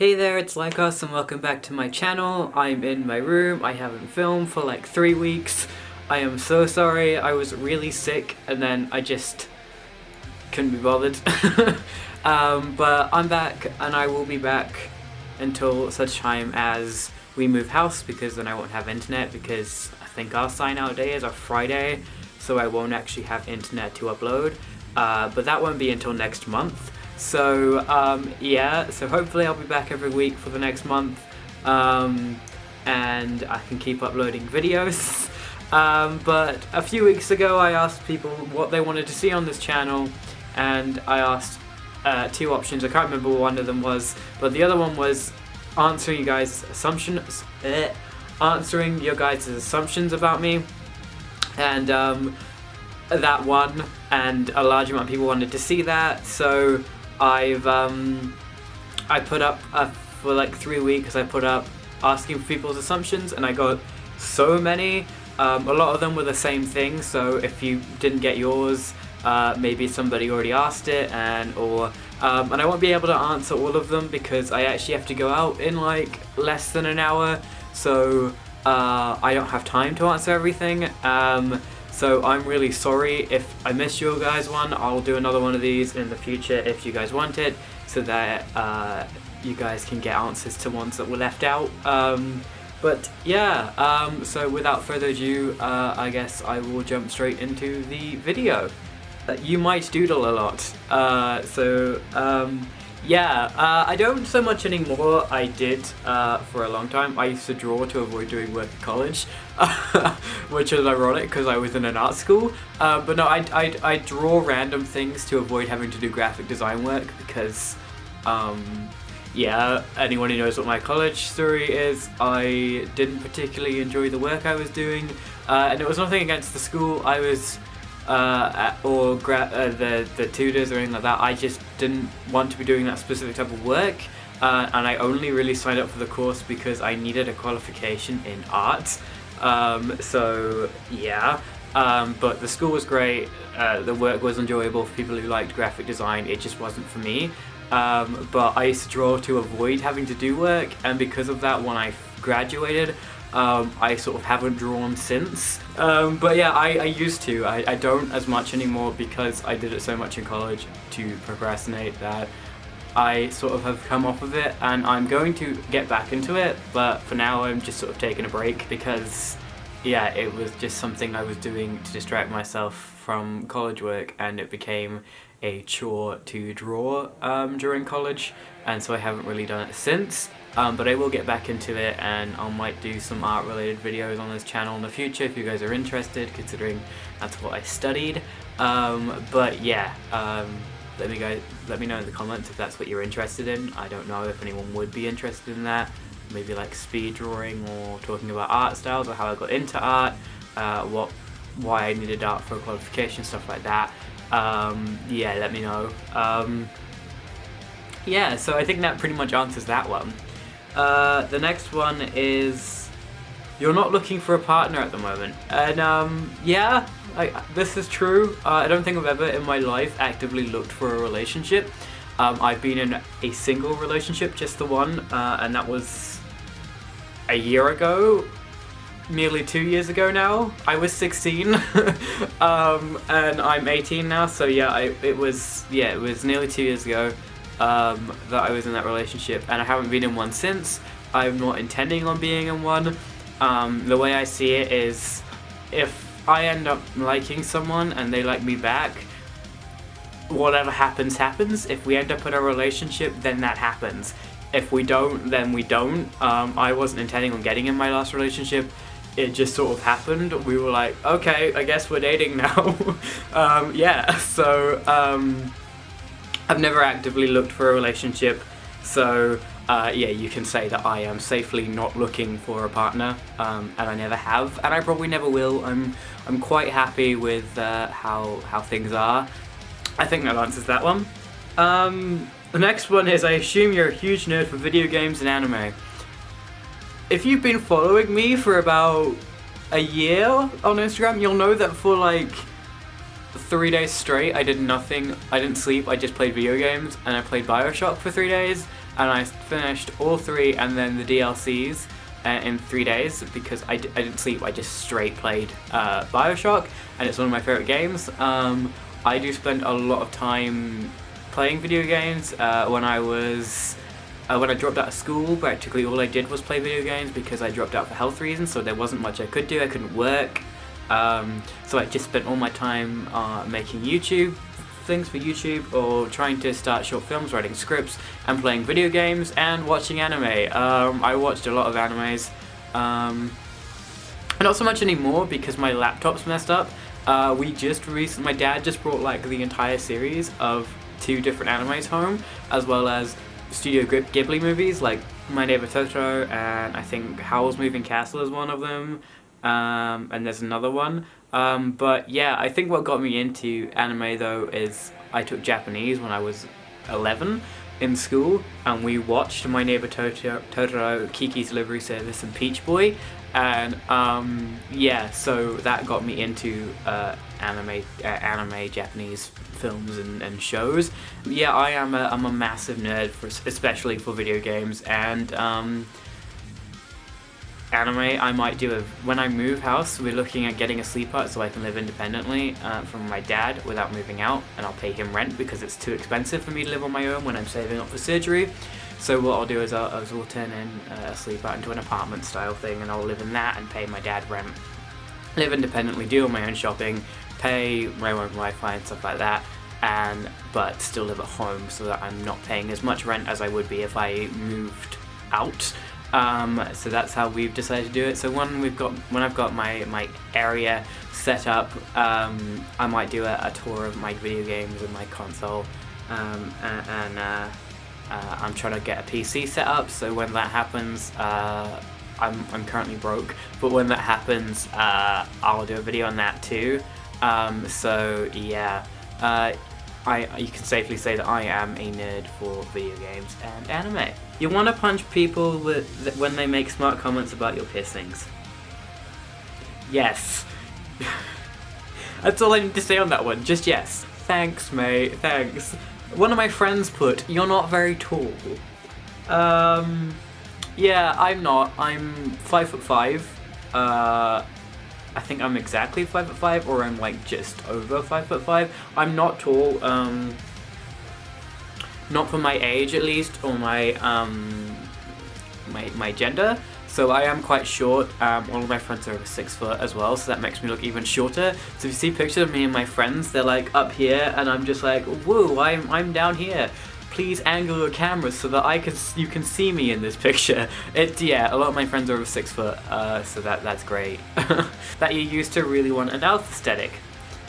Hey there, it's Lýkos and welcome back to my channel. I'm in my room. I haven't filmed for like 3 weeks. I am so sorry. I was really sick and then I just couldn't be bothered. But I'm back and I will be back until such time as we move house, because then I won't have internet, because I think our sign out day is a Friday, so I won't actually have internet to upload. But that won't be until next month. So yeah, so hopefully I'll be back every week for the next month, and I can keep uploading videos. But a few weeks ago I asked people what they wanted to see on this channel, and I asked two options. I can't remember what one of them was, but the other one was answering your guys' assumptions about me, and that one, and a large amount of people wanted to see that, so I put up for like 3 weeks. I put up asking for people's assumptions, and I got so many. A lot of them were the same thing, so if you didn't get yours, maybe somebody already asked it, and I won't be able to answer all of them because I actually have to go out in like less than an hour, so I don't have time to answer everything. So I'm really sorry if I missed your guys' one. I'll do another one of these in the future if you guys want it, so that you guys can get answers to ones that were left out. But yeah, so without further ado, I guess I will jump straight into the video. You might doodle a lot. Yeah, I don't so much anymore. I did for a long time. I used to draw to avoid doing work at college, which is ironic because I was in an art school. But no, I draw random things to avoid having to do graphic design work because, yeah, anyone who knows what my college story is, I didn't particularly enjoy the work I was doing, and it was nothing against the school I was or the tutors or anything like that. I just didn't want to be doing that specific type of work, and I only really signed up for the course because I needed a qualification in art. So yeah, but the school was great, the work was enjoyable for people who liked graphic design. It just wasn't for me. But I used to draw to avoid having to do work, and because of that, when I graduated, I sort of haven't drawn since. But yeah, I used to. I don't as much anymore because I did it so much in college to procrastinate that I sort of have come off of it, and I'm going to get back into it, but for now I'm just sort of taking a break because, yeah, it was just something I was doing to distract myself from college work, and it became a chore to draw during college, and so I haven't really done it since. But I will get back into it, and I might do some art related videos on this channel in the future if you guys are interested, considering that's what I studied. But yeah, let me know in the comments if that's what you're interested in. I don't know if anyone would be interested in that. Maybe like speed drawing, or talking about art styles, or how I got into art, why I needed art for a qualification, stuff like that. Yeah, let me know. Yeah, so I think that pretty much answers that one. The next one is, you're not looking for a partner at the moment. And yeah, this is true. I don't think I've ever in my life actively looked for a relationship. I've been in a single relationship, just the one, and that was a year ago, nearly 2 years ago now. I was 16, and I'm 18 now, so yeah, it was nearly 2 years ago that I was in that relationship, and I haven't been in one since. I'm not intending on being in one. The way I see it is, if I end up liking someone and they like me back, whatever happens, happens. If we end up in a relationship, then that happens. If we don't, then we don't. I wasn't intending on getting in my last relationship. It just sort of happened. We were like, okay, I guess we're dating now. Yeah, so I've never actively looked for a relationship, so yeah, you can say that I am safely not looking for a partner, and I never have, and I probably never will. I'm quite happy with how things are. I think that answers that one. The next one is, I assume you're a huge nerd for video games and anime. If you've been following me for about a year on Instagram, you'll know that for like 3 days straight I did nothing. I didn't sleep, I just played video games, and I played Bioshock for 3 days. and I finished all 3 and then the DLCs in 3 days because I didn't sleep. I just straight played Bioshock, and it's one of my favorite games. I do spend a lot of time playing video games. When I dropped out of school, practically all I did was play video games because I dropped out for health reasons, so there wasn't much I could do. I couldn't work. So I just spent all my time making YouTube things for YouTube, or trying to start short films, writing scripts, and playing video games, and watching anime. I watched a lot of animes. Not so much anymore because my laptop's messed up. My dad just brought like the entire series of 2 different animes home, as well as Studio Ghibli movies like My Neighbor Totoro, and I think Howl's Moving Castle is one of them. And there's another one. But yeah, I think what got me into anime though is I took Japanese when I was 11 in school, and we watched My Neighbor Totoro, Kiki's Delivery Service, and Peach Boy, and yeah, so that got me into anime Japanese films and shows. Yeah, I'm a massive nerd especially for video games, and anime. I might do when I move house, we're looking at getting a sleep hut so I can live independently from my dad without moving out, and I'll pay him rent because it's too expensive for me to live on my own when I'm saving up for surgery. So what I'll do is I'll turn in a sleep hut into an apartment style thing, and I'll live in that and pay my dad rent, live independently, do all my own shopping, pay my own Wi-Fi and stuff like that, but still live at home so that I'm not paying as much rent as I would be if I moved out. So that's how we've decided to do it. So when I've got my area set up, I might do a tour of my video games and my console, and I'm trying to get a PC set up. So when that happens, I'm currently broke, but when that happens, I'll do a video on that too. So yeah, you can safely say that I am a nerd for video games and anime. You want to punch people when they make smart comments about your piercings? Yes. That's all I need to say on that one, just yes. Thanks, mate, thanks. One of my friends put, "You're not very tall." Yeah, I'm not. I'm 5'5". I think I'm exactly 5'5", or I'm like just over 5'5". I'm not tall, not for my age at least, or my my gender. So I am quite short. All of my friends are over 6 foot as well, so that makes me look even shorter. So if you see pictures of me and my friends, they're like up here, and I'm just like, whoa, I'm down here. Please angle your camera so that you can see me in this picture. Yeah, a lot of my friends are over 6 foot, so that's great. That you used to really want an elf aesthetic.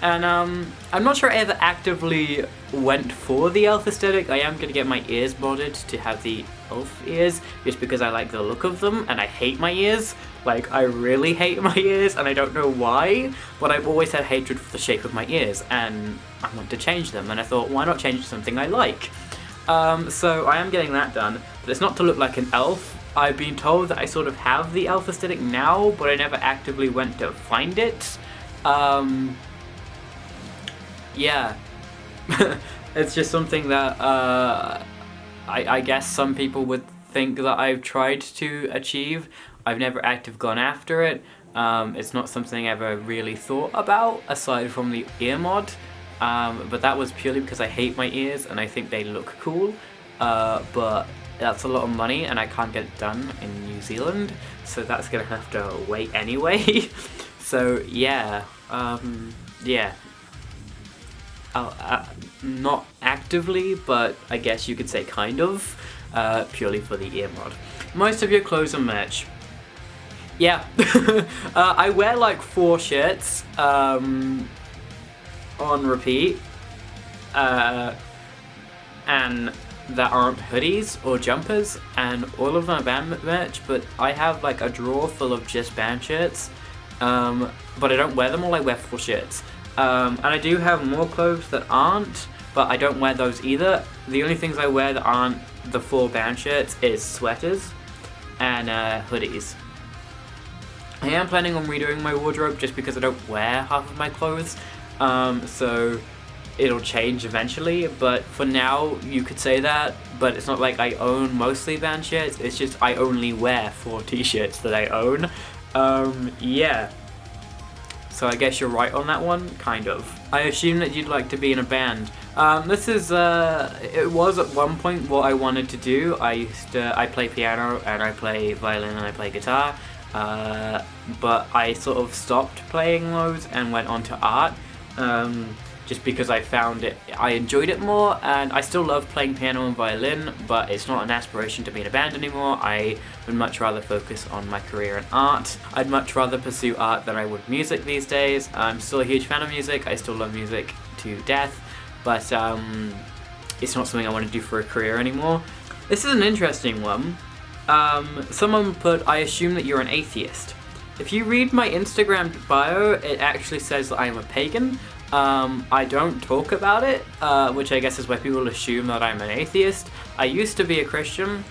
And I'm not sure I ever actively went for the elf aesthetic. I am going to get my ears modded to have the elf ears, just because I like the look of them, and I hate my ears. Like, I really hate my ears, and I don't know why, but I've always had hatred for the shape of my ears, and I want to change them, and I thought, why not change to something I like? So I am getting that done, but it's not to look like an elf. I've been told that I sort of have the elf aesthetic now, but I never actively went to find it. Yeah. It's just something that I guess some people would think that I've tried to achieve. I've never actively gone after it. It's not something I ever really thought about, aside from the ear mod. But that was purely because I hate my ears and I think they look cool. But that's a lot of money and I can't get it done in New Zealand, so that's gonna have to wait anyway. So yeah, yeah. Not actively, but I guess you could say kind of, purely for the ear mod. Most of your clothes and merch. Yeah, I wear like 4 shirts on repeat, and that aren't hoodies or jumpers, and all of my band merch, but I have like a drawer full of just band shirts, but I don't wear them all. I wear 4 shirts. And I do have more clothes that aren't, but I don't wear those either. The only things I wear that aren't the 4 band shirts is sweaters and hoodies. I am planning on redoing my wardrobe just because I don't wear half of my clothes. So it'll change eventually, but for now you could say that. But it's not like I own mostly band shirts, it's just I only wear 4 t-shirts that I own. Yeah. So I guess you're right on that one, kind of. I assume that you'd like to be in a band. This is, it was at one point what I wanted to do. I play piano, and I play violin, and I play guitar. But I sort of stopped playing those and went on to art. Just because I found I enjoyed it more, and I still love playing piano and violin, but it's not an aspiration to be in a band anymore. I would much rather focus on my career in art. I'd much rather pursue art than I would music these days. I'm still a huge fan of music, I still love music to death, but it's not something I want to do for a career anymore. This is an interesting one. Someone put, I assume that you're an atheist. If you read my Instagram bio, it actually says that I am a pagan. I don't talk about it, which I guess is why people assume that I'm an atheist. I used to be a Christian.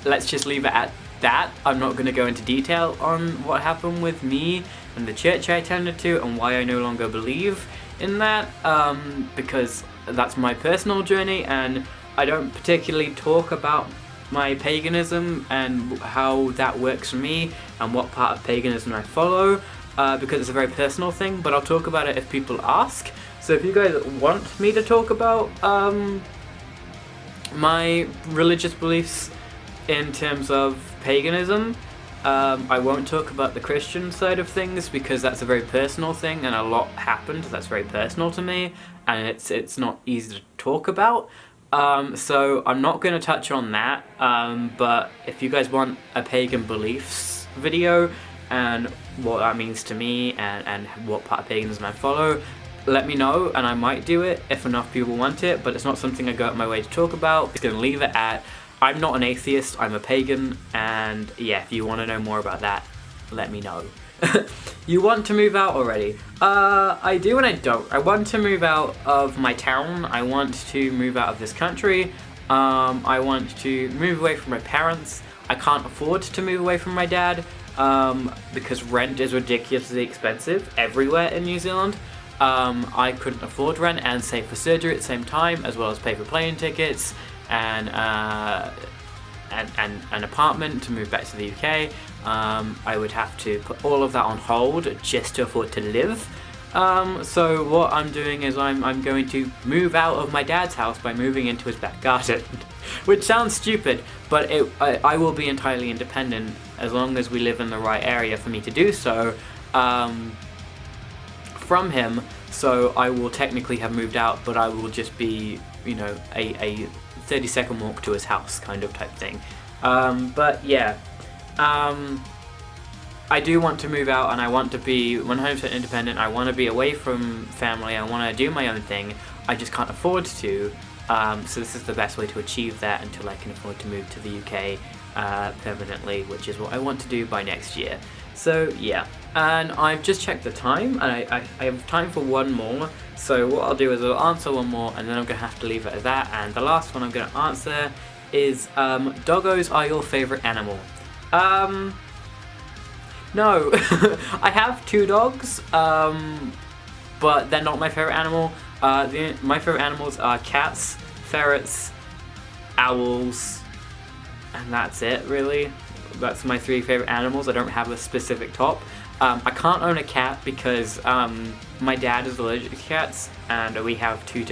Let's just leave it at that. I'm not going to go into detail on what happened with me and the church I attended to and why I no longer believe in that, because that's my personal journey, and I don't particularly talk about my paganism and how that works for me and what part of paganism I follow. Because it's a very personal thing, but I'll talk about it if people ask. So if you guys want me to talk about my religious beliefs in terms of paganism, I won't talk about the Christian side of things because that's a very personal thing, and a lot happened that's very personal to me, and it's not easy to talk about. So I'm not going to touch on that, but if you guys want a pagan beliefs video, and what that means to me, and what part of paganism I follow, let me know and I might do it if enough people want it, but it's not something I go out my way to talk about. It's going to leave it at, I'm not an atheist, I'm a pagan, and yeah, if you want to know more about that, let me know. You want to move out already? I do and I don't. I want to move out of my town, I want to move out of this country, I want to move away from my parents. I can't afford to move away from my dad, because rent is ridiculously expensive everywhere in New Zealand. I couldn't afford rent and save for surgery at the same time, as well as pay for plane tickets and an apartment to move back to the UK. I would have to put all of that on hold just to afford to live. So what I'm doing is I'm going to move out of my dad's house by moving into his back garden, which sounds stupid, but I will be entirely independent as long as we live in the right area for me to do so, from him. So I will technically have moved out, but I will just be, you know, a 30-second walk to his house kind of type thing. But yeah, I do want to move out and I want to be 100% independent. I want to be away from family. I want to do my own thing. I just can't afford to. So this is the best way to achieve that until I can afford to move to the UK permanently, which is what I want to do by next year. So yeah, and I've just checked the time and I have time for one more. So what I'll do is I'll answer one more and then I'm going to have to leave it at that. And the last one I'm going to answer is, doggos are your favourite animal? No, I have 2 dogs, but they're not my favourite animal. My favourite animals are cats, ferrets, owls, and that's it really. That's my 3 favourite animals. I don't have a specific top. I can't own a cat because my dad is allergic to cats, and we have 2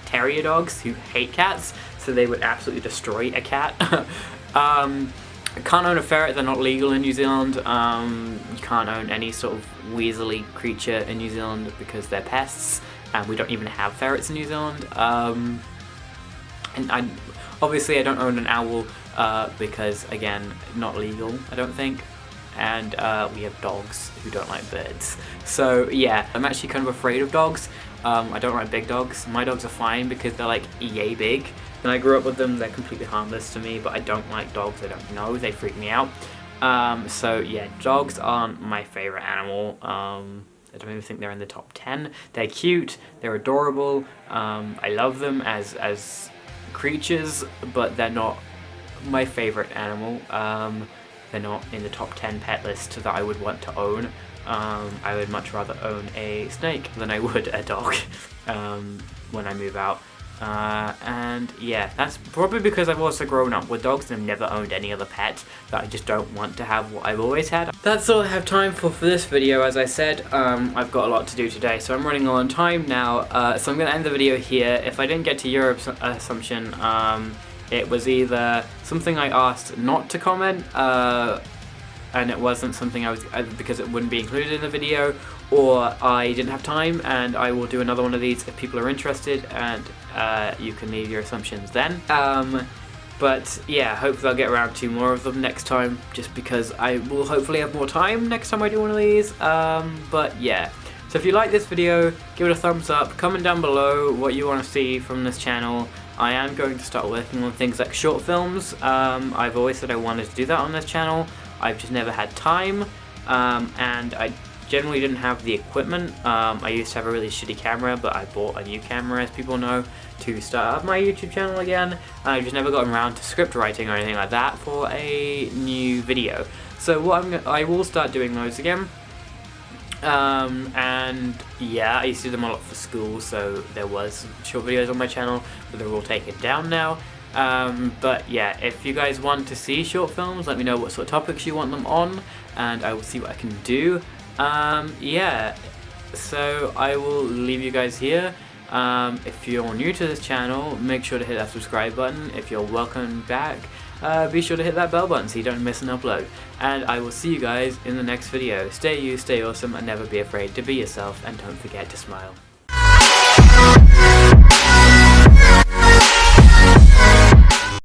terrier dogs who hate cats, so they would absolutely destroy a cat. I can't own a ferret, they're not legal in New Zealand. You can't own any sort of weaselly creature in New Zealand because they're pests, and we don't even have ferrets in New Zealand. And obviously I don't own an owl because, again, not legal, I don't think. And we have dogs who don't like birds. So yeah, I'm actually kind of afraid of dogs. I don't like big dogs. My dogs are fine because they're like yay big. And I grew up with them, they're completely harmless to me, but I don't like dogs, I don't know, they freak me out. So yeah, dogs aren't my favourite animal. I don't even think they're in the top 10. They're cute, they're adorable, I love them as creatures, but they're not my favourite animal. they're not in the top 10 pet list that I would want to own. I would much rather own a snake than I would a dog when I move out. And yeah, that's probably because I've also grown up with dogs and I've never owned any other pets, that I just don't want to have what I've always had. That's all I have time for this video. As I said, I've got a lot to do today, so I'm running low on time now, so I'm going to end the video here. If I didn't get to your assumption, it was either something I asked not to comment, and it wasn't something I was, because it wouldn't be included in the video, or I didn't have time, and I will do another one of these if people are interested, and you can leave your assumptions then. But yeah, hopefully I'll get around to more of them next time, just because I will hopefully have more time next time I do one of these. But yeah, so if you like this video, give it a thumbs up, comment down below what you want to see from this channel. I am going to start working on things like short films. I've always said I wanted to do that on this channel. I've just never had time, and I generally didn't have the equipment. I used to have a really shitty camera, but I bought a new camera, as people know, to start up my YouTube channel again, and I've just never gotten around to script writing or anything like that for a new video. So I will start doing those again. And yeah, I used to do them a lot for school, so there was short videos on my channel, but they're all taken down now. But yeah, if you guys want to see short films, let me know what sort of topics you want them on, and I will see what I can do. Yeah, so I will leave you guys here. If you're new to this channel, make sure to hit that subscribe button. If you're welcome back, be sure to hit that bell button so you don't miss an upload. And I will see you guys in the next video. Stay you, stay awesome, and never be afraid to be yourself, and don't forget to smile.